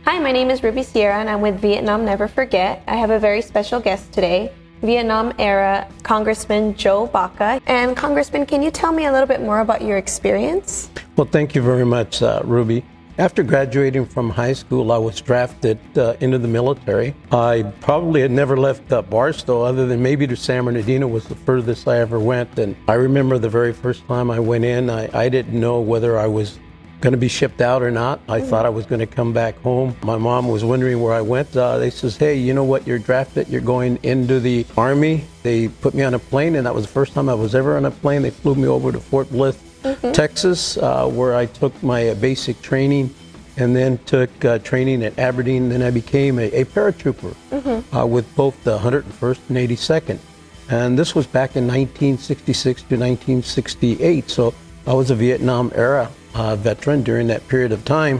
Hi, my name is Ruby Sierra and I'm with Vietnam Never Forget. I have a very special guest today, Vietnam-era Congressman Joe Baca. And Congressman, can you tell me a little bit more about your experience? Well, thank you very much, Ruby. After graduating from high school, I was drafted into the military. I probably had never left Barstow other than maybe to San Bernardino was the furthest I ever went. And I remember the very first time I went in, I didn't know whether I was going to be shipped out or not. I thought I was going to come back home. My mom was wondering where I went. They says, hey, you know what, you're drafted, you're going into the Army. They put me on a plane, and that was the first time I was ever on a plane. They flew me over to Fort Bliss, Texas, where I took my basic training and then took training at Aberdeen. Then I became a paratrooper with both the 101st and 82nd. And this was back in 1966 to 1968. So I was a Vietnam era veteran during that period of time.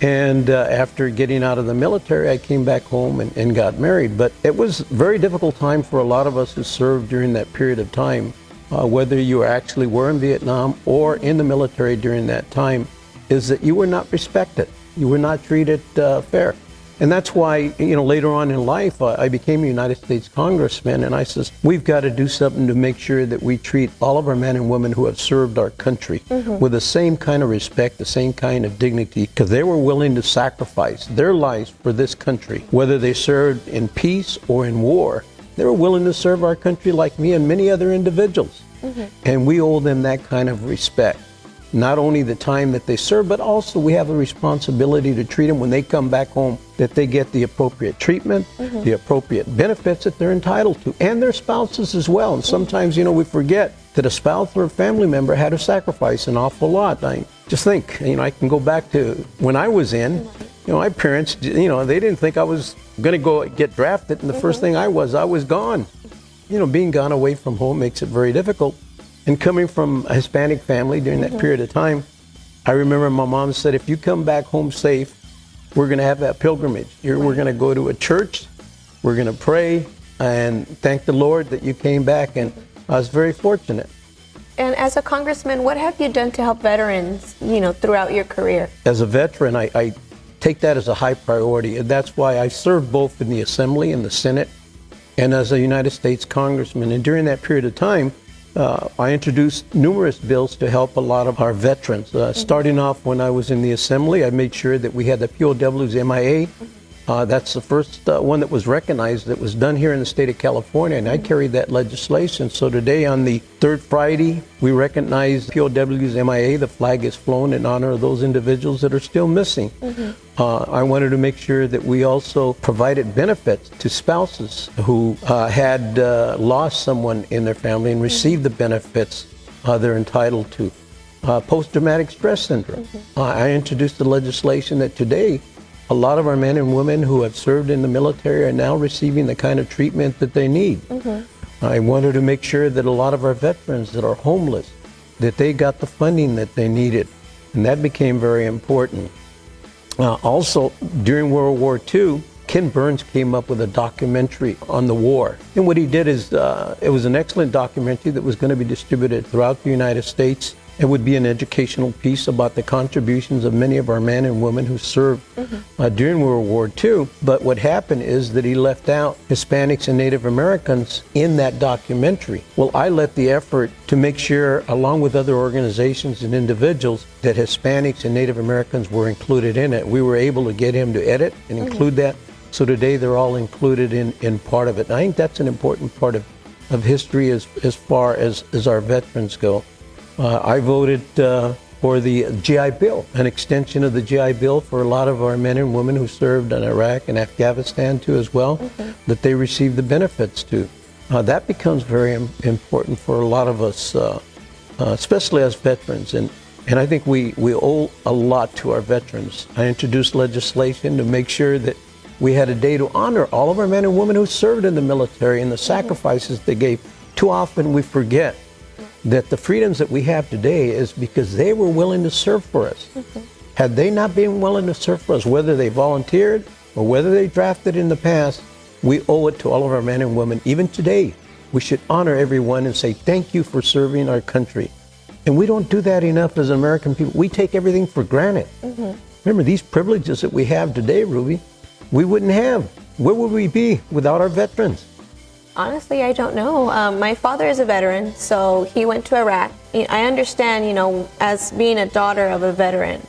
And after getting out of the military, I came back home and got married. But it was a very difficult time for a lot of us who served during that period of time. Whether you actually were in Vietnam or in the military during that time, is that you were not respected. You were not treated fair. And that's why, later on in life, I became a United States Congressman, and I says, we've got to do something to make sure that we treat all of our men and women who have served our country with the same kind of respect, the same kind of dignity, because they were willing to sacrifice their lives for this country. Whether they served in peace or in war, they were willing to serve our country like me and many other individuals. And we owe them that kind of respect. Not only the time that they serve, but also we have a responsibility to treat them when they come back home, that they get the appropriate treatment, the appropriate benefits that they're entitled to, and their spouses as well. And sometimes, we forget that a spouse or a family member had to sacrifice an awful lot. I just think, I can go back to when I was in, my parents, they didn't think I was going to go get drafted, and the first thing I was gone. Being gone away from home makes it very difficult. And coming from a Hispanic family during that period of time, I remember my mom said, if you come back home safe, we're going to have that pilgrimage. We're going to go to a church, we're going to pray, and thank the Lord that you came back. And I was very fortunate. And as a congressman, what have you done to help veterans, throughout your career? As a veteran, I take that as a high priority. And that's why I served both in the Assembly and the Senate and as a United States Congressman. And during that period of time, I introduced numerous bills to help a lot of our veterans. Starting off when I was in the Assembly, I made sure that we had the POWs MIA. That's the first one that was recognized that was done here in the state of California, and I carried that legislation. So today on the third Friday, we recognize POWs MIA. The flag is flown in honor of those individuals that are still missing. I wanted to make sure that we also provided benefits to spouses who had lost someone in their family and received the benefits they're entitled to. Post-traumatic stress syndrome. I introduced the legislation that today a lot of our men and women who have served in the military are now receiving the kind of treatment that they need. I wanted to make sure that a lot of our veterans that are homeless, that they got the funding that they needed, and that became very important. Also, during World War II, Ken Burns came up with a documentary on the war. And what he did is, it was an excellent documentary that was going to be distributed throughout the United States. It would be an educational piece about the contributions of many of our men and women who served during World War II. But what happened is that he left out Hispanics and Native Americans in that documentary. Well, I led the effort to make sure, along with other organizations and individuals, that Hispanics and Native Americans were included in it. We were able to get him to edit and include that. So today they're all included in part of it. And I think that's an important part of history as far as our veterans go. I voted for the GI Bill, an extension of the GI Bill for a lot of our men and women who served in Iraq and Afghanistan too as well, that they receive the benefits to. That becomes very important for a lot of us, especially as veterans. And I think we owe a lot to our veterans. I introduced legislation to make sure that we had a day to honor all of our men and women who served in the military and the sacrifices they gave. Too often we forget that the freedoms that we have today is because they were willing to serve for us. Had they not been willing to serve for us, whether they volunteered or whether they drafted in the past, we owe it to all of our men and women. Even today, we should honor everyone and say thank you for serving our country. And we don't do that enough as American people. We take everything for granted. remember these privileges that we have today, Ruby, we wouldn't have. Where would we be without our veterans? Honestly, I don't know. My father is a veteran, so he went to Iraq. I understand, as being a daughter of a veteran,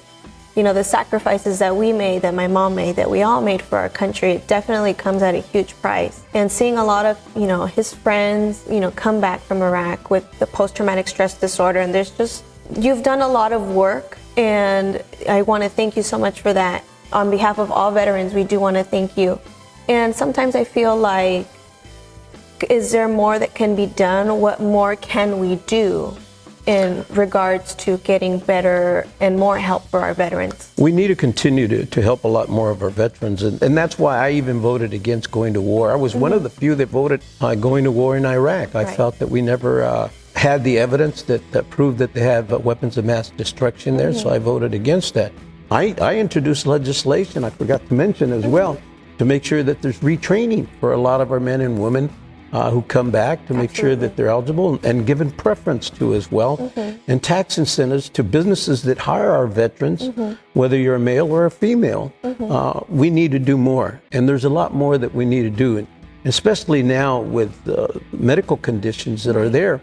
the sacrifices that we made, that my mom made, that we all made for our country, it definitely comes at a huge price. And seeing a lot of, his friends, come back from Iraq with the post-traumatic stress disorder, and you've done a lot of work, and I want to thank you so much for that. On behalf of all veterans, we do want to thank you. And sometimes I feel like, is there more that can be done? What more can we do in regards to getting better and more help for our veterans? We need to continue to help a lot more of our veterans. And that's why I even voted against going to war. I was one of the few that voted going to war in Iraq. I felt that we never had the evidence that proved that they have weapons of mass destruction there, so I voted against that. I introduced legislation, I forgot to mention as well, to make sure that there's retraining for a lot of our men and women who come back, to make sure that they're eligible and given preference to as well, and tax incentives to businesses that hire our veterans, whether you're a male or a female. We need to do more, and there's a lot more that we need to do, and especially now with medical conditions that are there.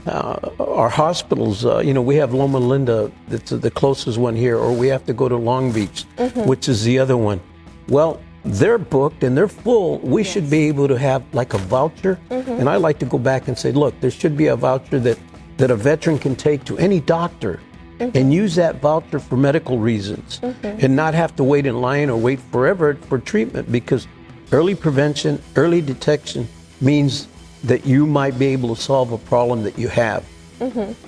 Our hospitals, we have Loma Linda, that's the closest one here, or we have to go to Long Beach, which is the other one. Well, they're booked and they're full. We should be able to have like a voucher. And I like to go back and say, look, there should be a voucher that a veteran can take to any doctor and use that voucher for medical reasons and not have to wait in line or wait forever for treatment, because early prevention, early detection means that you might be able to solve a problem that you have.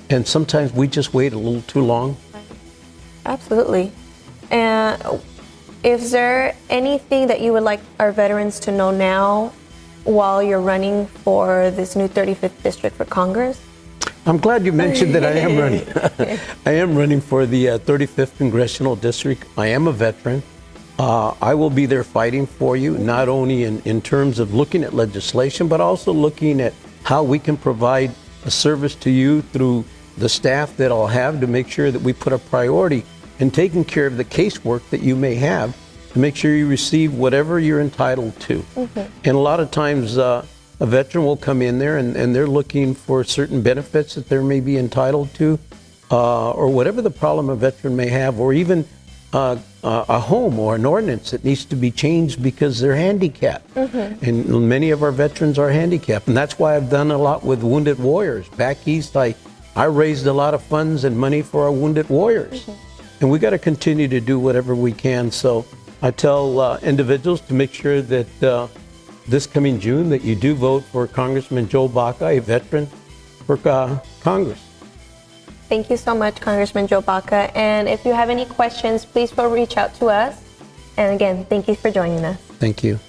And sometimes we just wait a little too long. Absolutely. And is there anything that you would like our veterans to know now while you're running for this new 35th district for Congress? I'm glad you mentioned that I am running. I am running for the 35th Congressional District. I am a veteran. I will be there fighting for you, not only in terms of looking at legislation, but also looking at how we can provide a service to you through the staff that I'll have, to make sure that we put a priority in taking care of the casework that you may have, to make sure you receive whatever you're entitled to. And a lot of times a veteran will come in there and they're looking for certain benefits that they may be entitled to, or whatever the problem a veteran may have, or even a home or an ordinance that needs to be changed because they're handicapped. And many of our veterans are handicapped. And that's why I've done a lot with Wounded Warriors. Back east, I raised a lot of funds and money for our Wounded Warriors. And we got to continue to do whatever we can. So I tell individuals to make sure that this coming June that you do vote for Congressman Joe Baca, a veteran, for Congress. Thank you so much, Congressman Joe Baca. And if you have any questions, please feel reach out to us. And again, thank you for joining us. Thank you.